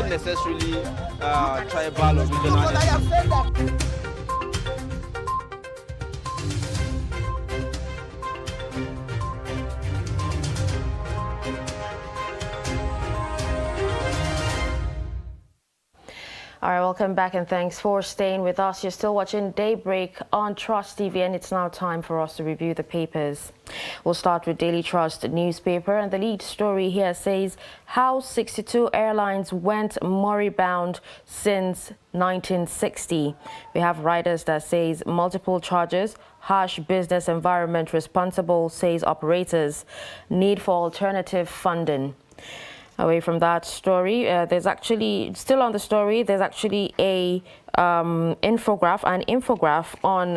not necessarily tribal or regional. All right, welcome back and thanks for staying with us. You're still watching Daybreak on Trust TV, and it's now time for us to review the papers. We'll start with Daily Trust newspaper, and the lead story here says how 62 airlines went moribund since 1960. We have writers that says multiple charges, harsh business environment responsible, says operators, need for alternative funding. Away from that story, there's actually, still on the story, there's actually a infograph on,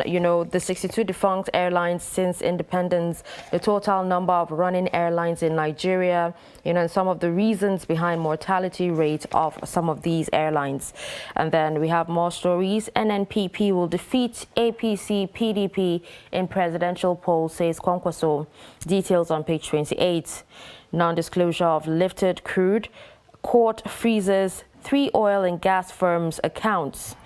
the 62 defunct airlines since independence, the total number of running airlines in Nigeria, and some of the reasons behind mortality rate of some of these airlines. And then we have more stories. NNPP will defeat APC PDP in presidential poll, says Kwankwaso. Details on page 28. Non-disclosure of lifted crude. Court freezes 3 oil and gas firms' accounts.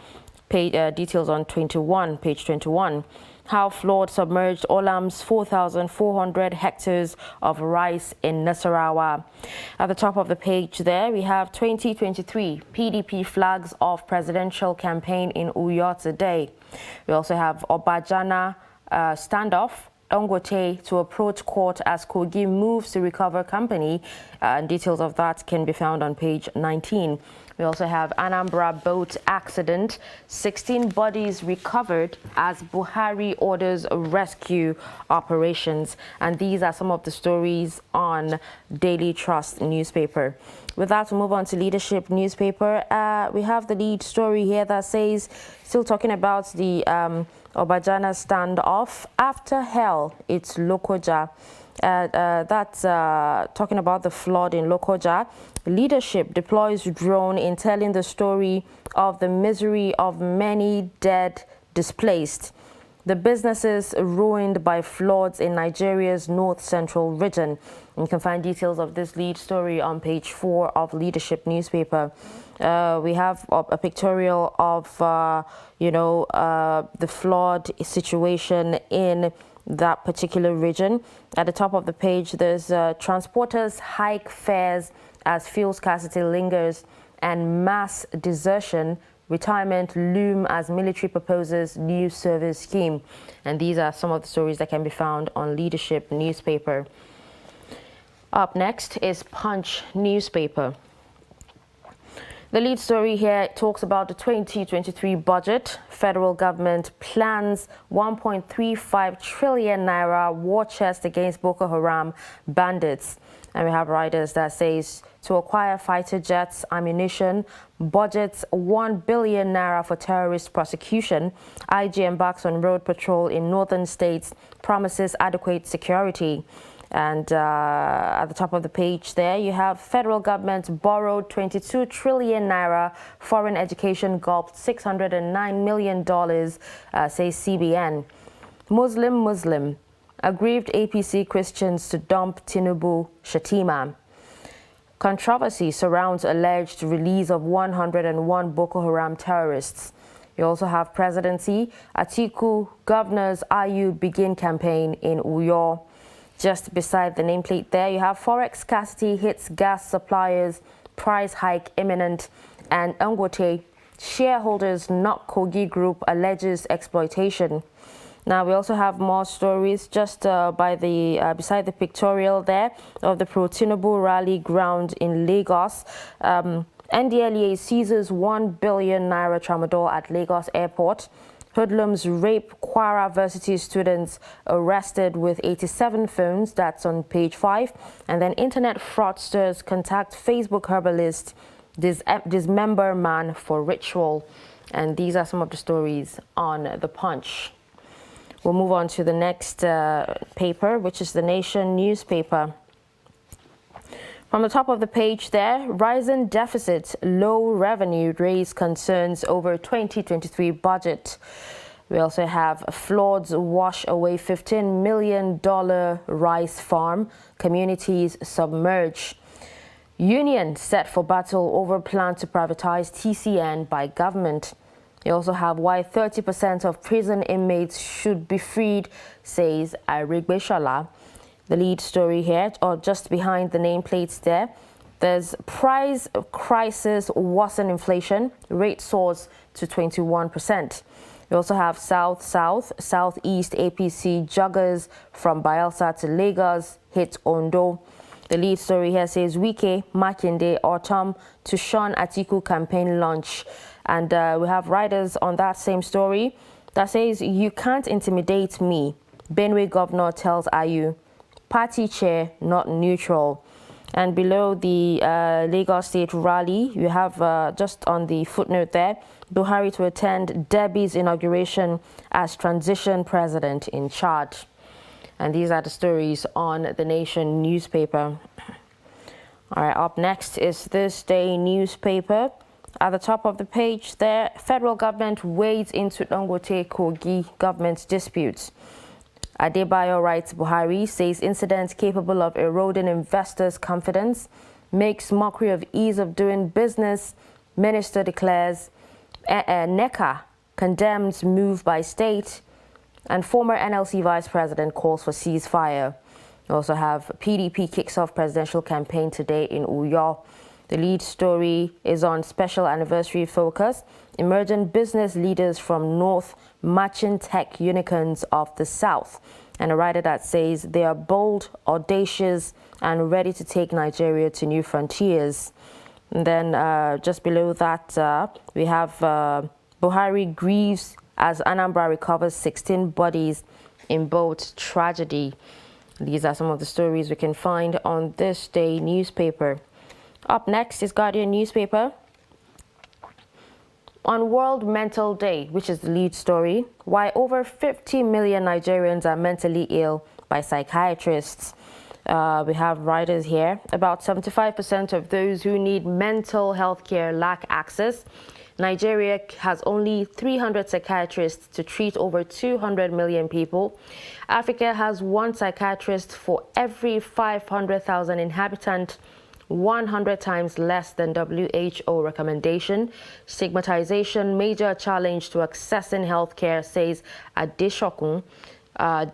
Details on page 21. How flood submerged Olam's 4,400 hectares of rice in Nasarawa. At the top of the page there, we have 2023 PDP flags off presidential campaign in Uyo today. We also have Vagina Standoff. Dangote to approach court as Kogi moves to recover company. Details of that can be found on page 19. We also have Anambra boat accident, 16 bodies recovered as Buhari orders rescue operations. And these are some of the stories on Daily Trust newspaper. With that, we'll move on to Leadership newspaper. We have the lead story here that says, still talking about the Vagina Standoff. After hell, it's Lokoja. That's talking about the flood in Lokoja. Leadership deploys drone in telling the story of the misery of many dead displaced. The businesses ruined by floods in Nigeria's north central region. You can find details of this lead story on page 4 of Leadership newspaper. We have a pictorial of, the flood situation in that particular region. At the top of the page, there's transporters hike fares as fuel scarcity lingers and mass desertion. Retirement loom as military proposes new service scheme. And these are some of the stories that can be found on Leadership newspaper. Up next is Punch newspaper. The lead story here talks about the 2023 budget. Federal government plans 1.35 trillion naira war chest against Boko Haram bandits. And we have writers that says to acquire fighter jets, ammunition, budgets 1 billion naira for terrorist prosecution. IG embarks on road patrol in northern states, promises adequate security. And at the top of the page there, you have federal government borrowed 22 trillion naira, foreign education gulped $609 million, says CBN. Muslim. Aggrieved APC Christians to dump Tinubu Shatima. Controversy surrounds alleged release of 101 Boko Haram terrorists. You also have presidency. Atiku governors IU begin campaign in Uyo. Just beside the nameplate there, you have forex scarcity hits gas suppliers, price hike imminent, and Dangote shareholders knock Kogi Group alleges exploitation. Now we also have more stories just beside the pictorial there of the pro-Tinubu rally ground in Lagos. NDLEA seizes 1 billion naira tramadol at Lagos airport. Hoodlums rape Kwara Varsity students arrested with 87 phones. That's on page 5. And then internet fraudsters contact Facebook herbalist, dismember man for ritual. And these are some of the stories on The Punch. We'll move on to the next paper, which is The Nation newspaper. From the top of the page there, rising deficit, low revenue raise concerns over 2023 budget. We also have floods wash away $15 million rice farm, communities submerge. Union set for battle over plan to privatize TCN by government. You also have why 30% of prison inmates should be freed, says Arigbeshala. The lead story here, or just behind the nameplates there, there's price crisis worsen inflation, rate soars to 21%. We also have Southeast APC joggers from Bayelsa to Lagos hit Ondo. The lead story here says Wike, Makinde, autumn to Sean Atiku campaign launch. And we have writers on that same story that says, you can't intimidate me. Benue governor tells Ayu. Party chair not neutral. And below the Lagos State rally, you have just on the footnote there, Buhari to attend Debbie's inauguration as transition president in charge. And these are the stories on the Nation newspaper. All right, up next is ThisDay newspaper. At the top of the page there, federal government wades into Dangote Kogi government disputes. Adebayo writes Buhari says incident capable of eroding investors' confidence, makes mockery of ease of doing business. Minister declares NECA condemns move by state. And former NLC vice president calls for ceasefire. We also have PDP kicks off presidential campaign today in Uyo. The lead story is on special anniversary focus. Emerging business leaders from North matching tech unicorns of the South. And a writer that says they are bold, audacious, and ready to take Nigeria to new frontiers. And then just below that, we have Buhari grieves as Anambra recovers 16 bodies in boat tragedy. These are some of the stories we can find on ThisDay newspaper. Up next is Guardian newspaper. On World Mental Day, which is the lead story, why over 50 million Nigerians are mentally ill by psychiatrists. We have writers here. About 75% of those who need mental health care lack access. Nigeria has only 300 psychiatrists to treat over 200 million people. Africa has one psychiatrist for every 500,000 inhabitants, 100 times less than WHO recommendation. Stigmatization, major challenge to accessing healthcare, says Adeshokun.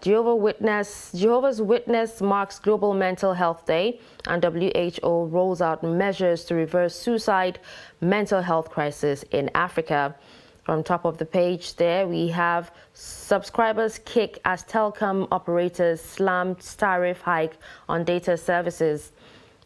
Jehovah's Witness marks Global Mental Health Day, and WHO rolls out measures to reverse suicide, mental health crisis in Africa. From top of the page there, we have subscribers kick as telecom operators slammed tariff hike on data services.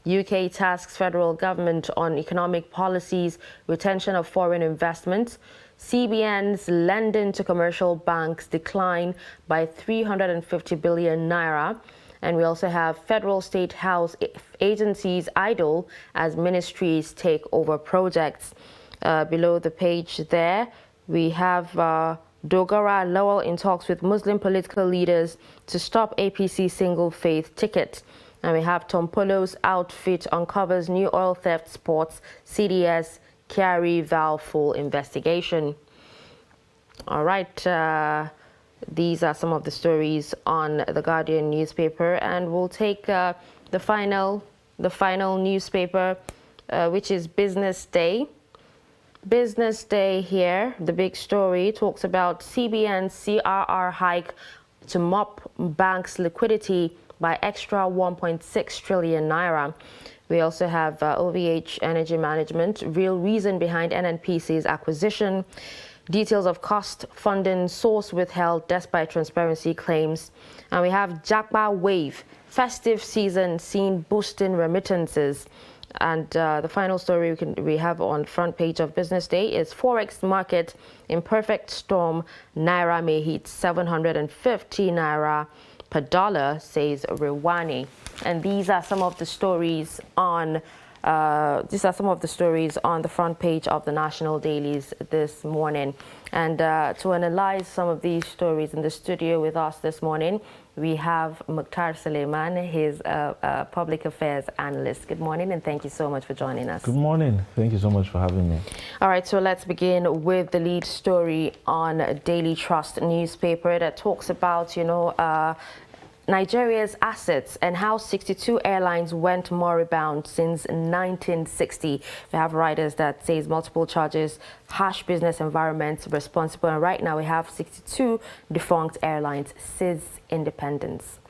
UK tasks federal government on economic policies, retention of foreign investment. CBN's lending to commercial banks decline by 350 billion naira. And we also have federal state house agencies idle as ministries take over projects. Below the page there, we have Dogara Lowell in talks with Muslim political leaders to stop APC single faith ticket. And we have Tom Polo's outfit uncovers new oil theft spots, CDS carry vow full investigation. All right, these are some of the stories on the Guardian newspaper, and we'll take the final newspaper, which is BusinessDay. BusinessDay here, the big story talks about CBN's CRR hike to mop banks' liquidity by extra 1.6 trillion naira. We also have OVH Energy Management, real reason behind NNPC's acquisition. Details of cost funding source withheld despite transparency claims. And we have Japa Wave, festive season seen boosting remittances. And the final story we have on front page of BusinessDay is Forex market in perfect storm. Naira may hit 750 naira per dollar, says Rewani. And these are some of the stories on the front page of the national dailies this morning. And to analyze some of these stories in the studio with us this morning, we have Mukhtar Suleiman, his public affairs analyst. Good morning, and thank you so much for joining us. Good morning. Thank you so much for having me. All right, so let's begin with the lead story on Daily Trust newspaper that talks about, Nigeria's assets and how 62 airlines went moribund since 1960. We have writers that says multiple charges, harsh business environments responsible, and right now we have 62 defunct airlines since independence.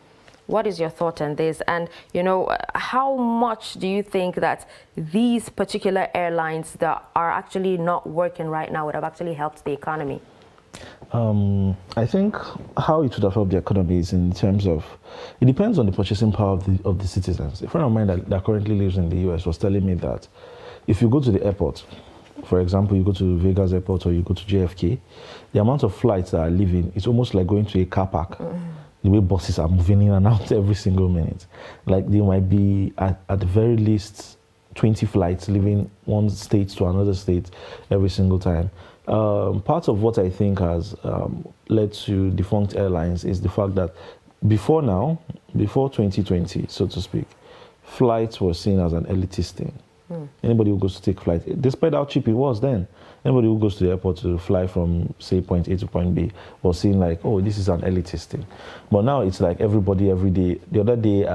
What is your thought on this? And, you know, how much do you think that these particular airlines that are actually not working right now would have actually helped the economy? I think how it would have helped the economy is in terms of, it depends on the purchasing power of the citizens. A friend of mine that currently lives in the US was telling me that if you go to the airport, for example, you go to Vegas airport or you go to JFK, the amount of flights that are leaving, it's almost like going to a car park. The way buses are moving in and out every single minute. Like there might be at the very least 20 flights leaving one state to another state every single time. Part of what I think has led to defunct airlines is the fact that before 2020, so to speak, flights were seen as an elitist thing. Anybody who goes to take flight, despite how cheap it was then, anybody who goes to the airport to fly from, say, point A to point B was seen like, oh, this is an elitist thing. But now it's like everybody, every day. The other day,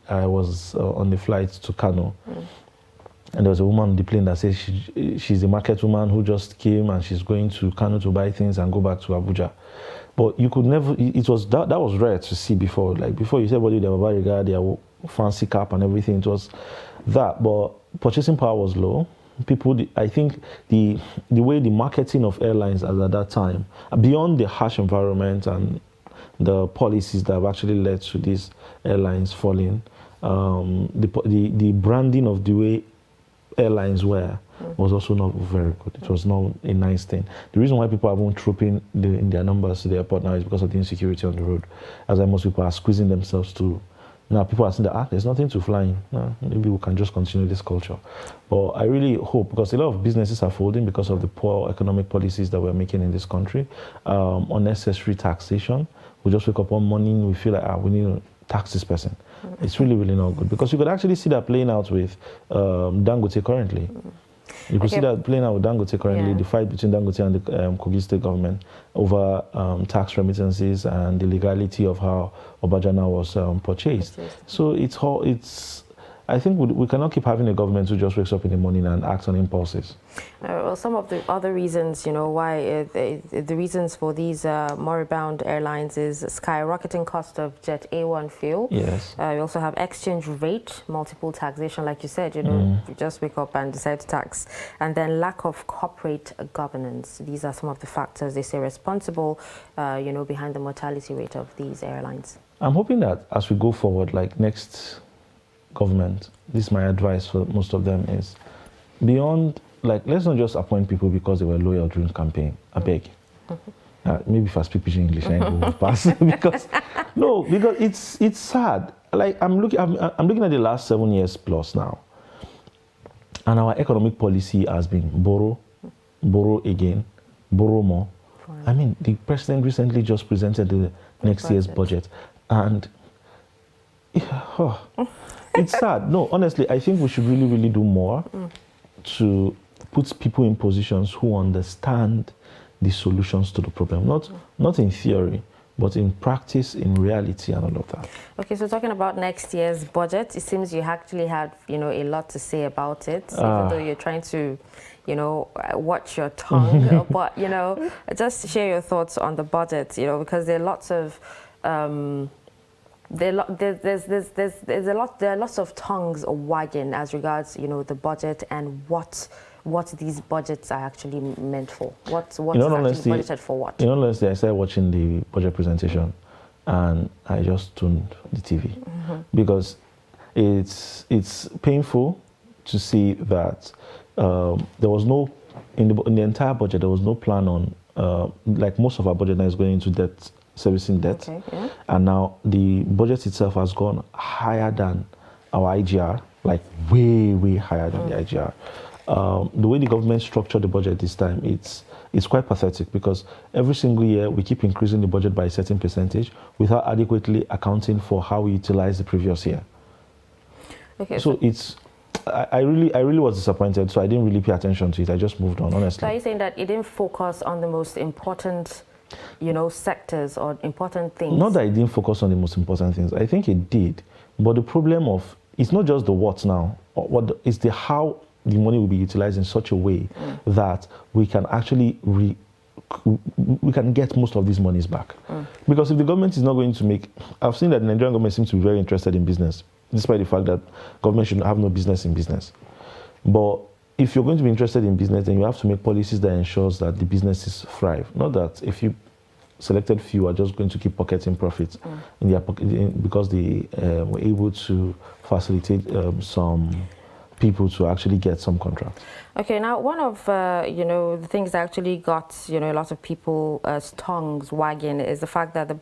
I was on the flight to Kano, and there was a woman on the plane that says she's a market woman who just came and she's going to Kano to buy things and go back to Abuja. But you could never, it was, that was rare to see before. Like before, you said, well, they were very regard, their fancy cap and everything. It was that, but purchasing power was low. People, I think the way the marketing of airlines as at that time, beyond the harsh environment and the policies that have actually led to these airlines falling, the branding of the way airlines were was also not very good. It was not a nice thing. The reason why people haven't trooping in their numbers to the airport now is because of the insecurity on the road. As most people are squeezing themselves to. Now people are saying that there's nothing to flying. Maybe we can just continue this culture. But I really hope, because a lot of businesses are folding because of the poor economic policies that we're making in this country, unnecessary taxation. We just wake up one morning, we feel like we need to tax this person. It's really, really not good, because you could actually see that playing out with Dangote currently. You could see that playing out with Dangote currently, the fight between Dangote and the Kogi state government over tax remittances and the legality of how Vagina was purchased. So I think we cannot keep having a government who just wakes up in the morning and acts on impulses. Well, some of the other reasons, you know, why the reasons for these moribund airlines is skyrocketing cost of Jet A1 fuel. Yes. We also have exchange rate, multiple taxation, like you said, you know, you just wake up and decide to tax. And then lack of corporate governance. These are some of the factors they say responsible, you know, behind the mortality rate of these airlines. I'm hoping that as we go forward, like next government, this is my advice for most of them, is beyond, like, let's not just appoint people because they were loyal during campaign. I beg. Maybe if I speak pidgin English, I will pass. because it's sad. Like I'm looking at the last 7 years plus now, and our economic policy has been borrow again, borrow more. Fine. I mean, the president recently just presented the next year's budget, and it's sad. No, honestly, I think we should really, really do more to put people in positions who understand the solutions to the problem. Not in theory, but in practice, in reality, and all of that. Okay, so talking about next year's budget, it seems you actually had, you know, a lot to say about it, even though you're trying to, you know, watch your tongue. But, you know, just share your thoughts on the budget, you know, because there are lots of there are lots of tongues wagging as regards, you know, the budget and what these budgets are actually meant for. What is actually budgeted for what? In all honesty, I started watching the budget presentation and I just tuned the TV because it's painful to see that there was no, in the entire budget, there was no plan on, like most of our budget now is going into debt, servicing debt. Okay, yeah. And now the budget itself has gone higher than our IGR, like way, way higher than the IGR. The way the government structured the budget this time, it's quite pathetic, because every single year we keep increasing the budget by a certain percentage without adequately accounting for how we utilize the previous year. Okay. So it's, I really was disappointed, so I didn't really pay attention to it. I just moved on, honestly. So are you saying that it didn't focus on the most important sectors or important things? Not that it didn't focus on the most important things. I think it did. But the problem it's not just the what now. It's the how the money will be utilized in such a way that we can actually we can get most of these monies back. Because if the government is not going to make... I've seen that the Nigerian government seems to be very interested in business, despite the fact that government should have no business in business. But if you're going to be interested in business, then you have to make policies that ensures that the businesses thrive. Not that if you selected few are just going to keep pocketing profits in their pocket because they were able to facilitate some people to actually get some contracts. Okay, now one of the things that actually got a lot of people's tongues wagging is the fact that the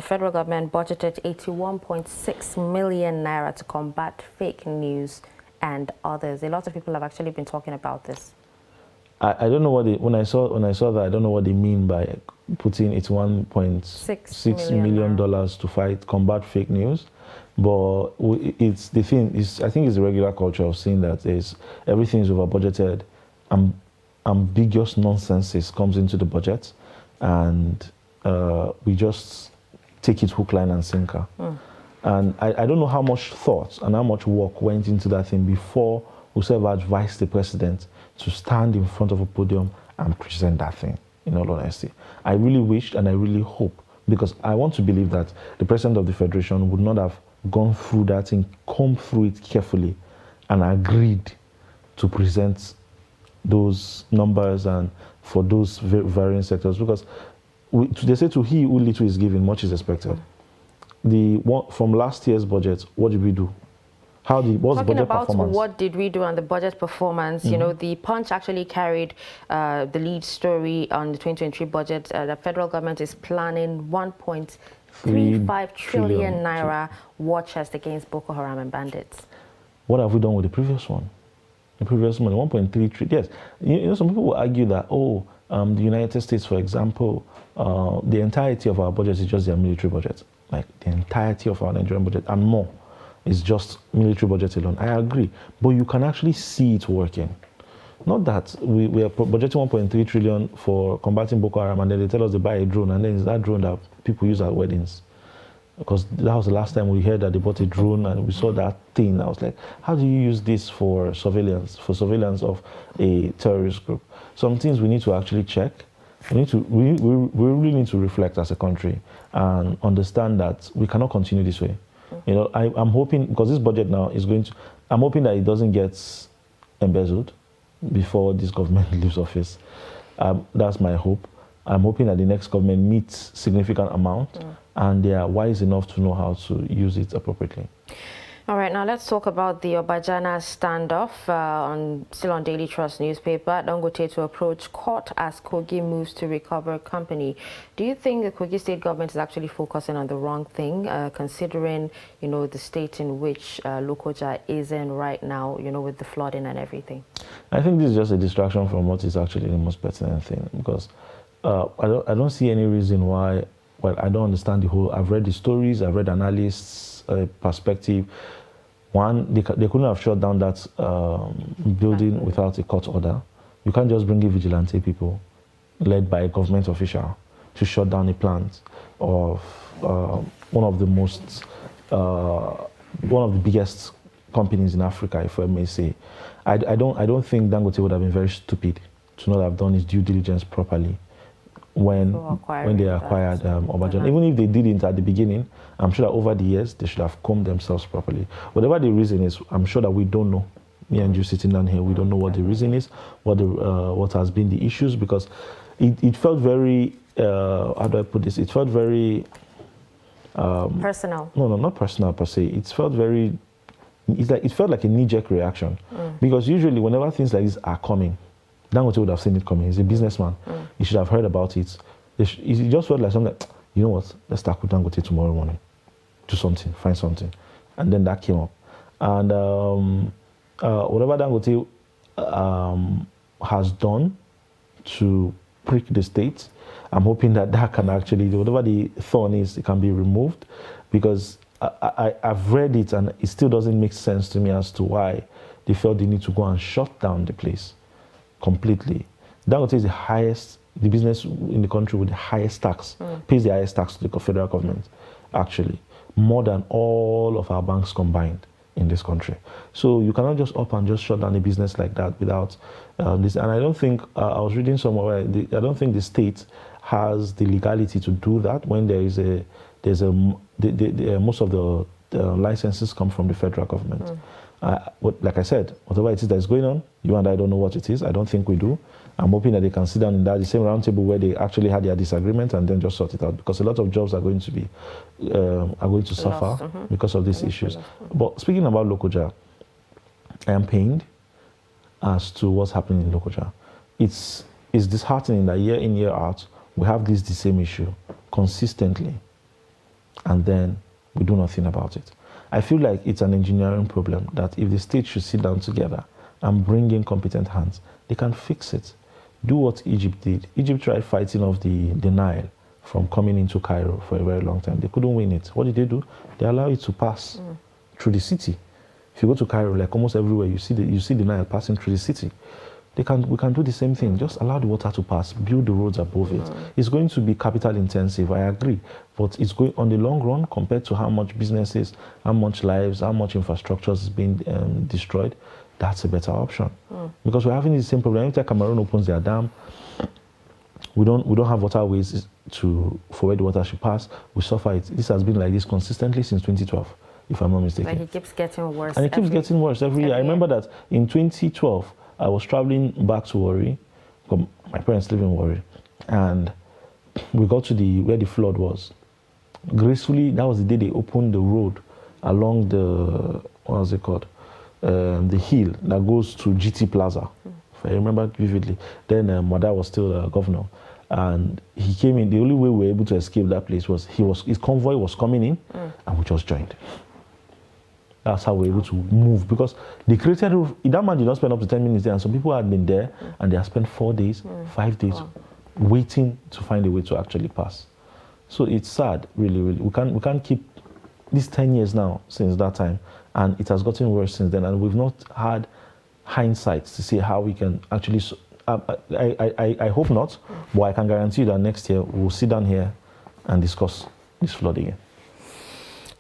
federal government budgeted 81.6 million naira to combat fake news and others. A lot of people have actually been talking about this. I don't know what when I saw that, I don't know what they mean by putting $1.6 million to combat fake news. But it's the thing is, I think it's the regular culture of seeing that everything is over budgeted. Ambiguous nonsense comes into the budget, and we just take it hook, line, and sinker. And I don't know how much thought and how much work went into that thing before whoever advised the president to stand in front of a podium and present that thing, in all honesty. I really wished and I really hope, because I want to believe that the president of the federation would not have gone through that thing, combed through it carefully, and agreed to present those numbers and for those varying sectors, because they say to he who little is given, much is expected. From last year's budget, what did we do? What's the budget performance? What did we do on the budget performance? The Punch actually carried the lead story on the 2023 budget. The federal government is planning 1.35 trillion naira war chest against Boko Haram and bandits. What have we done with the previous one? The previous one, 1.3 trillion. Yes, some people will argue that, the United States, for example, the entirety of our budget is just their military budget. Like the entirety of our Nigerian budget and more is just military budget alone. I agree, but you can actually see it working. Not that we are budgeting 1.3 trillion for combating Boko Haram, and then they tell us to buy a drone, and then it's that drone that people use at weddings. Because that was the last time we heard that they bought a drone, and we saw that thing. I was like, how do you use this for surveillance of a terrorist group? Some things we need to actually check. We really need to reflect as a country and understand that we cannot continue this way. I'm hoping, because this budget now is I'm hoping that it doesn't get embezzled before this government leaves office. That's my hope. I'm hoping that the next government meets significant amount and they are wise enough to know how to use it appropriately. All right, now let's talk about the Vagina Standoff, still on Daily Trust newspaper. Dangote to approach court as Kogi moves to recover company. Do you think the Kogi state government is actually focusing on the wrong thing, considering, the state in which Lokoja is in right now, with the flooding and everything? I think this is just a distraction from what is actually the most pertinent thing, because I don't see any reason why. Well, I don't understand the whole. I've read the stories, I've read analysts' perspective. One, they couldn't have shut down that building without a court order. You can't just bring in vigilante people led by a government official to shut down a plant of one of the biggest companies in Africa, if I may say. I don't think Dangote would have been very stupid to not have done his due diligence properly when they acquired Obajana. Even if they didn't at the beginning, I'm sure that over the years they should have combed themselves properly. Whatever the reason is, I'm sure that we don't know. Me and you sitting down here, we don't know what the reason is, what has been the issues, because it felt very, how do I put this? It felt very personal. No, not personal per se. It felt very. It felt like a knee-jerk reaction, because usually whenever things like this are coming, Dangote would have seen it coming. He's a businessman. He should have heard about it. It just felt like something. You know what? Let's start with Dangote tomorrow morning. Do something. Find something. And then that came up. And whatever Dangote has done to prick the state, I'm hoping that can actually, whatever the thorn is, it can be removed, because I've read it and it still doesn't make sense to me as to why they felt they need to go and shut down the place completely. Dangote is the highest the business in the country with the highest tax, pays the highest tax to the federal government, actually, more than all of our banks combined in this country. So you cannot just up and just shut down a business like that without this. And I don't think, I was reading somewhere, I don't think the state has the legality to do that when most of the licenses come from the federal government. Like I said, whatever it is that is going on, you and I don't know what it is. I don't think we do. I'm hoping that they can sit down in the same round table where they actually had their disagreement and then just sort it out, because a lot of jobs are going to be suffer because of these issues. But speaking about Lokoja, I am pained as to what's happening in Lokoja. It's disheartening that year in, year out, we have the same issue consistently, and then we do nothing about it. I feel like it's an engineering problem that if the state should sit down together and bring in competent hands, they can fix it. Do what Egypt did. Egypt tried fighting off the Nile from coming into Cairo for a very long time. They couldn't win it. What did they do? They allowed it to pass through the city. If you go to Cairo, like almost everywhere, you see the Nile passing through the city. We can do the same thing. Just allow the water to pass, build the roads above it. It's going to be capital intensive, I agree. But it's going on the long run compared to how much businesses, how much lives, how much infrastructure is being destroyed. That's a better option. Because we're having the same problem. Every time Cameroon opens their dam, we don't have waterways for where the water should pass. We suffer it. This has been like this consistently since 2012, if I'm not mistaken. Like it keeps getting worse. And it keeps getting worse every year. I remember that in 2012, I was traveling back to Warri. My parents live in Warri, and we got to where the flood was. Gracefully, that was the day they opened the road along the, what was it called? The hill that goes to GT Plaza, if I remember vividly. Then my dad was still governor, and he came in. The only way we were able to escape that place was his convoy was coming in, and we just joined. That's how we were able to move, because they created, that man did not spend up to 10 minutes there, and some people had been there and they had spent 4 days, 5 days waiting to find a way to actually pass. So it's sad, really, really. We can't keep this 10 years now since that time, and it has gotten worse since then, and we've not had hindsight to see how we can actually, I hope not, but I can guarantee you that next year we'll sit down here and discuss this flood again.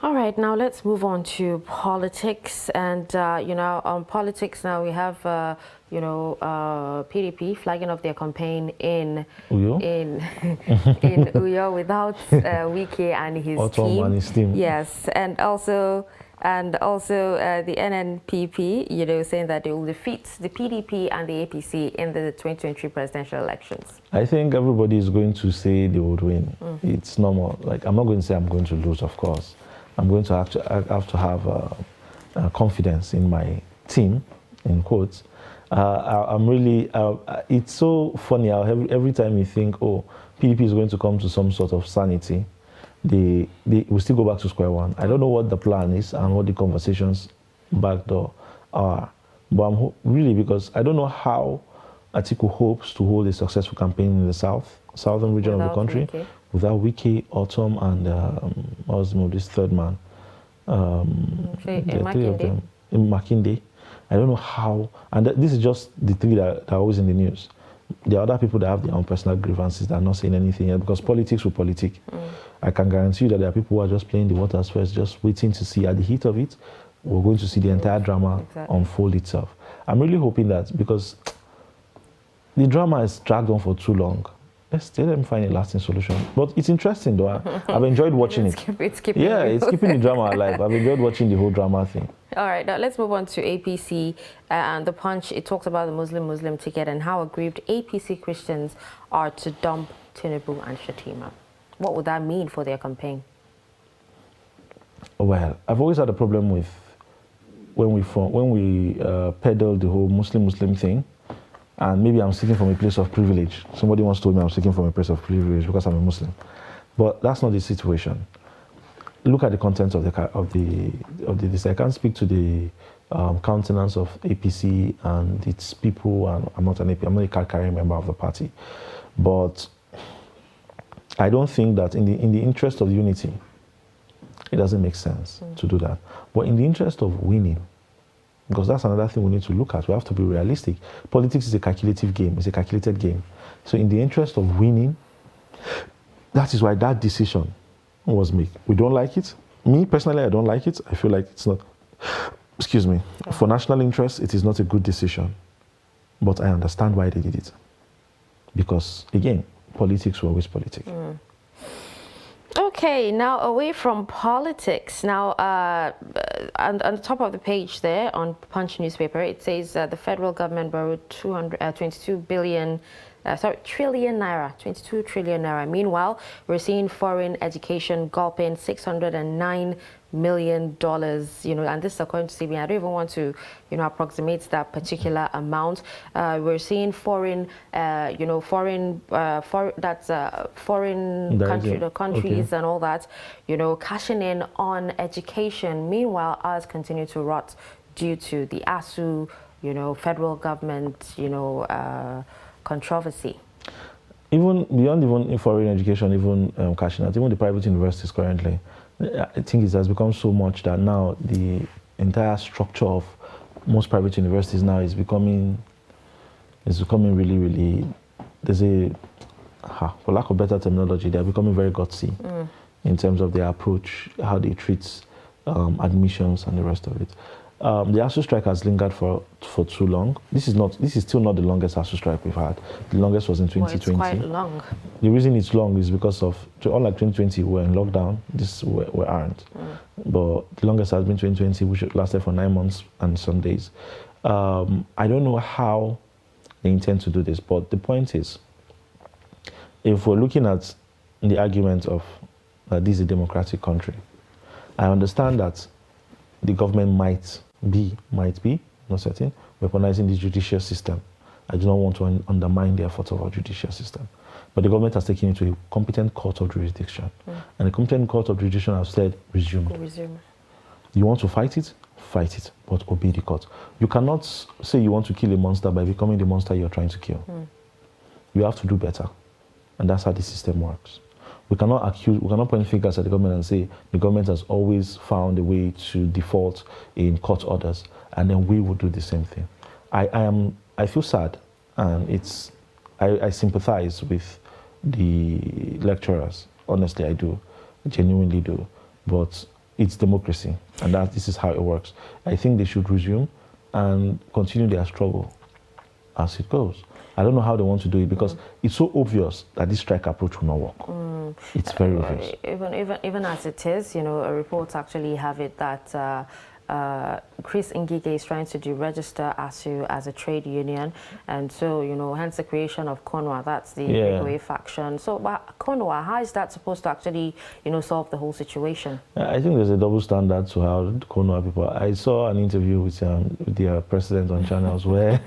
All right, now let's move on to politics. And, on politics now we have, PDP flagging off their campaign in Uyo? in Uyo without Wike and his team. And his team. Yes, and also the NNPP, saying that they will defeat the PDP and the APC in the 2023 presidential elections. I think everybody is going to say they would win. It's normal. Like, I'm not going to say I'm going to lose, of course. I'm going to have to have confidence in my team, in quotes. I'm really, it's so funny how every time you think, oh, PDP is going to come to some sort of sanity, they will still go back to square one. I don't know what the plan is and what the conversations back door are. But I'm really, because I don't know how Atiku hopes to hold a successful campaign in the southern region of the country. Wike. Without Wike, Autumn, and what was the name of this third man? The three of them. In Makinde. I don't know how, and this is just the three that are always in the news. There are other people that have their own personal grievances that are not saying anything yet, because politics will politic. I can guarantee you that there are people who are just playing the waters first, just waiting to see at the heat of it. We're going to see the entire drama unfold itself. I'm really hoping that, because the drama has dragged on for too long. Let them find a lasting solution. But it's interesting, though. I've enjoyed watching it. It's keeping it's keeping the drama alive. I've enjoyed watching the whole drama thing. All right, now let's move on to APC and the Punch. It talks about the Muslim ticket and how aggrieved APC Christians are to dump Tinubu and Shatima. What would that mean for their campaign? Well, I've always had a problem with when we peddle the whole Muslim thing. And maybe I'm speaking from a place of privilege. Somebody once told me I'm speaking from a place of privilege because I'm a Muslim. But that's not the situation. Look at the content of this. I can't speak to the countenance of APC and its people, and I'm not a card-carrying member of the party. But I don't think that in the interest of unity, it doesn't make sense to do that. But in the interest of winning, because that's another thing we need to look at. We have to be realistic. Politics is a calculative game. It's a calculated game. So in the interest of winning, that is why that decision was made. We don't like it. Me, personally, I don't like it. I feel like it's not, excuse me, for national interest, it is not a good decision. But I understand why they did it. Because, again, politics will always politics. Okay, now away from politics. Now, on the top of the page there on Punch newspaper, it says the federal government borrowed 22 trillion naira, 22 trillion naira. Meanwhile, we're seeing foreign education gulping $609 million, and this is according to CBN. I don't even want to, approximate that particular amount. We're seeing foreign countries and all that, cashing in on education. Meanwhile, ours continue to rot due to the ASU, federal government, controversy. Even beyond even foreign education, even cashing out, even the private universities currently, I think it has become so much that now the entire structure of most private universities now is becoming really, really, for lack of better terminology, they're becoming very gutsy in terms of their approach, how they treat admissions and the rest of it. The ASU strike has lingered for too long. This is still not the longest ASU strike we've had. The longest was in 2020. Well, it's quite long. The reason it's long is because of, unlike 2020, we're in lockdown. We aren't. But the longest has been 2020, which lasted for 9 months and some days. I don't know how they intend to do this, but the point is, if we're looking at the argument of that this is a democratic country, I understand that the government might be, not certain, weaponizing the judicial system. I do not want to undermine the efforts of our judicial system. But the government has taken it to a competent court of jurisdiction. And the competent court of jurisdiction has said, resume. You want to fight it, but obey the court. You cannot say you want to kill a monster by becoming the monster you're trying to kill. You have to do better. And that's how the system works. We cannot point fingers at the government and say the government has always found a way to default in court orders, and then we will do the same thing. I feel sad, and I sympathize with the lecturers. Honestly, I do, I genuinely do. But it's democracy, and this is how it works. I think they should resume and continue their struggle as it goes. I don't know how they want to do it because it's so obvious that this strike approach will not work. It's very obvious. Even as it is, reports actually have it that Chris Ngige is trying to deregister ASU as a trade union, and so hence the creation of CONWA. That's the breakaway faction. So, but CONWA, how is that supposed to actually solve the whole situation? I think there's a double standard to how CONWA people. I saw an interview with their president on channels where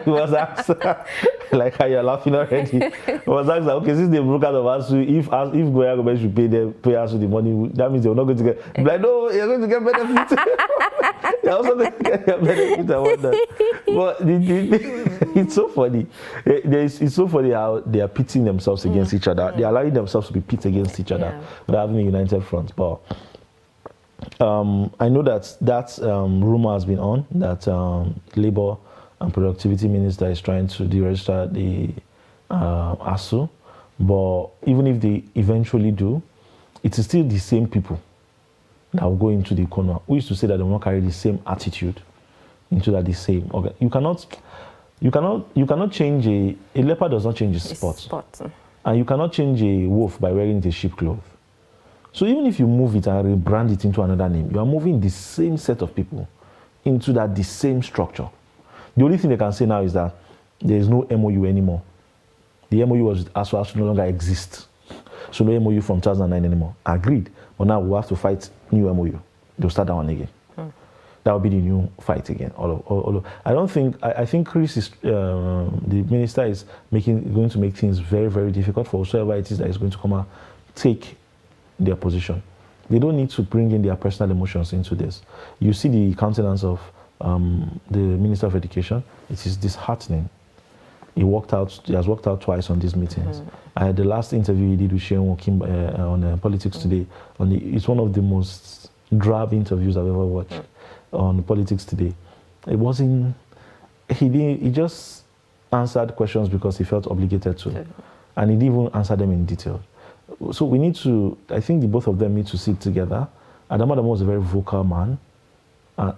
he was asked, like how you're laughing already. He was asked, okay, since they broke out of ASU, if Goya government should pay ASU the money, that means they're not going to get. Like, no, you're going to get benefit. You're also going to get benefit about that. But it's so funny. It's so funny how they are pitting themselves against each other. They're allowing themselves to be pit against each other without having a united front. But I know that rumor has been on that Labour and Productivity Minister is trying to deregister the ASU. But even if they eventually do, it is still the same people that will go into the corner. We used to say that they will not carry the same attitude into that the same. Okay. You cannot change a leopard does not change its spot. And you cannot change a wolf by wearing the sheep cloth. So even if you move it and rebrand it into another name, you are moving the same set of people into the same structure. The only thing they can say now is that there is no MOU anymore. The MOU was with ASU no longer exists. So no MOU from 2009 anymore. Agreed. But now we have to fight new MOU. They'll start that one again. That will be the new fight again. I think Chris is, the minister is going to make things very, very difficult for whoever it is that is going to come and take their position. They don't need to bring in their personal emotions into this. You see the countenance of the Minister of Education. It is disheartening. He has walked out twice on these meetings. The last interview he did with Sheon Wokim on Politics Today, it's one of the most drab interviews I've ever watched on Politics Today. It wasn't, he just answered questions because he felt obligated to. And he didn't even answer them in detail. So we need to, I think the both of them need to sit together. Adam was a very vocal man.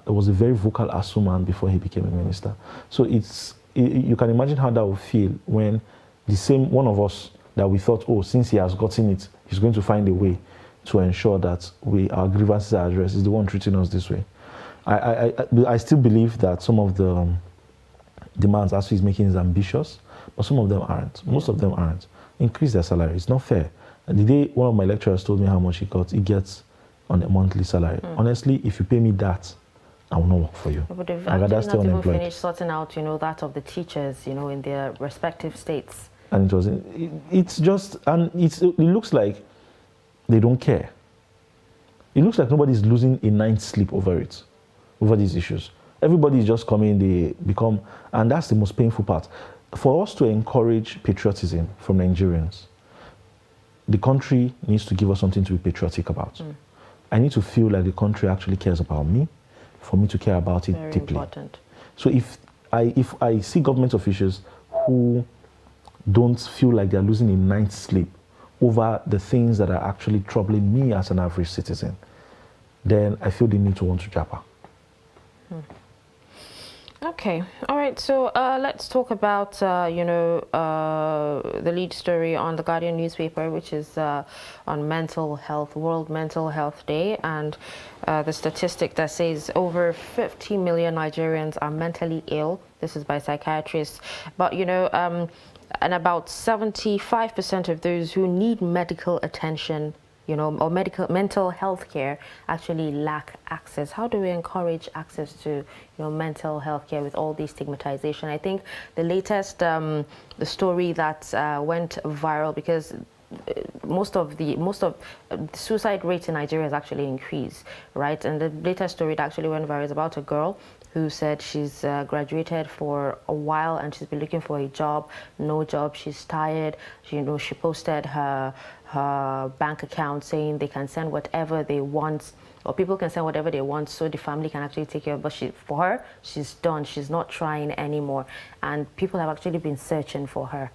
Was a very vocal ASU man before he became a minister. So you can imagine how that would feel when the same one of us that we thought, oh, since he has gotten it, he's going to find a way to ensure that our grievances are addressed, is the one treating us this way. I still believe that some of the demands ASU is making is ambitious, but some of them aren't. Most of them aren't. Increase their salary. It's not fair. And the day one of my lecturers told me how much he gets on a monthly salary. Honestly, if you pay me that, I will not work for you. But they've I'd rather actually stay not even unemployed. finished sorting out, that of the teachers, in their respective states. And it's just, and it looks like they don't care. It looks like nobody's losing a night's sleep over these issues. Everybody is just coming, they become, and that's the most painful part. For us to encourage patriotism from Nigerians, the country needs to give us something to be patriotic about. I need to feel like the country actually cares about me, for me to care about it Very deeply. important. So if I see government officials who don't feel like they're losing a night's sleep over the things that are actually troubling me as an average citizen, then I feel they need to want to japa. Okay, all right. So let's talk about the lead story on the Guardian newspaper, which is on mental health, World Mental Health Day, and the statistic that says over 50 million Nigerians are mentally ill. This is by psychiatrists, but and about 75% of those who need medical attention, or mental health care actually lack access. How do we encourage access to, mental health care with all this stigmatization? I think the latest, the story that went viral, because most of the suicide rate in Nigeria has actually increased, right? And the latest story that actually went viral is about a girl who said she's graduated for a while and she's been looking for a job, no job. She's tired. She posted her bank account saying they can send whatever they want, or people can send whatever they want, so the family can actually take care of. But for her, she's done. She's not trying anymore, and people have actually been searching for her.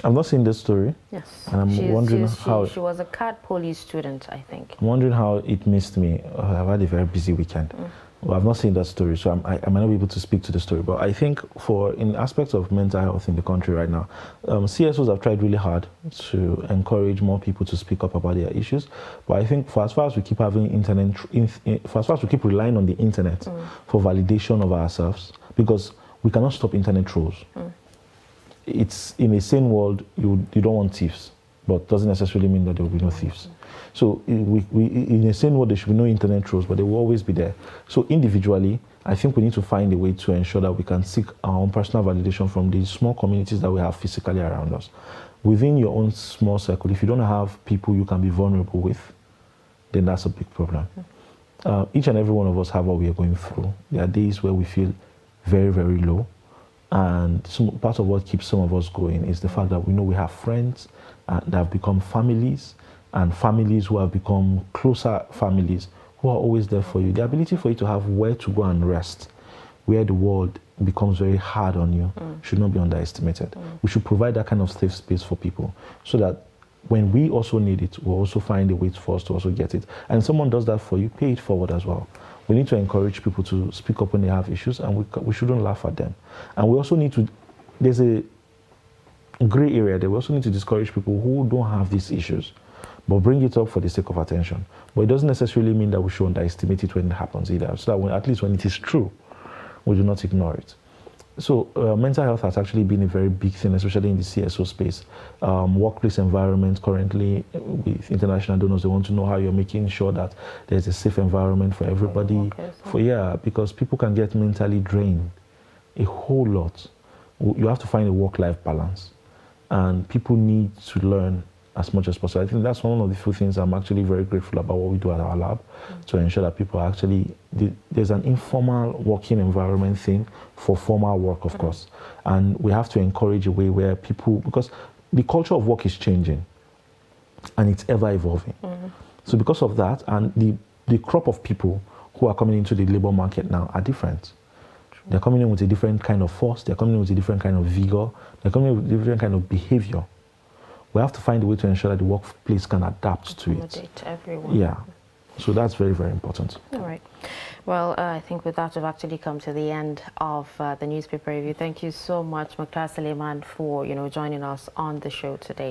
I've not seen this story. Yes. And I'm wondering how... She was a CAD Poly student, I think. I'm wondering how it missed me. I've had a very busy weekend. Well, I've not seen that story, so I might not be able to speak to the story. But I think in aspects of mental health in the country right now, CSOs have tried really hard to encourage more people to speak up about their issues. But I think for as far as we keep having for as far as we keep relying on the internet for validation of ourselves, because we cannot stop internet trolls. It's in a sane world, you don't want thieves, but doesn't necessarily mean that there will be no thieves. So in a sane world, there should be no internet trolls, but they will always be there. So individually, I think we need to find a way to ensure that we can seek our own personal validation from the small communities that we have physically around us. Within your own small circle, if you don't have people you can be vulnerable with, then that's a big problem. Each and every one of us have what we are going through. There are days where we feel very, very low. And part of what keeps some of us going is the fact that we know we have friends that have become families, and families who have become closer families who are always there for you. The ability for you to have where to go and rest, where the world becomes very hard on you, should not be underestimated. We should provide that kind of safe space for people so that when we also need it, we'll also find a way for us to also get it. And if someone does that for you, pay it forward as well. We need to encourage people to speak up when they have issues, and we shouldn't laugh at them. And we also need to, there's a gray area there. We also need to discourage people who don't have these issues, but bring it up for the sake of attention. But it doesn't necessarily mean that we should underestimate it when it happens either, so that at least when it is true, we do not ignore it. So mental health has actually been a very big thing, especially in the CSO space. Workplace environment currently with international donors, they want to know how you're making sure that there's a safe environment for everybody. Because people can get mentally drained a whole lot. You have to find a work-life balance, and people need to learn as much as possible. I think that's one of the few things I'm actually very grateful about what we do at our lab, to ensure that people actually, there's an informal working environment thing for formal work, of course. And we have to encourage a way where people, because the culture of work is changing and it's ever evolving. So because of that, and the crop of people who are coming into the labor market now are different. They're coming in with a different kind of force. They're coming in with a different kind of vigor. They're coming in with a different kind of behavior. We have to find a way to ensure that the workplace can adapt to it. Accommodate everyone. Yeah. So that's very, very important. All right. Well, I think with that, we've actually come to the end of the newspaper review. Thank you so much, Mukhtar Suleiman, for joining us on the show today.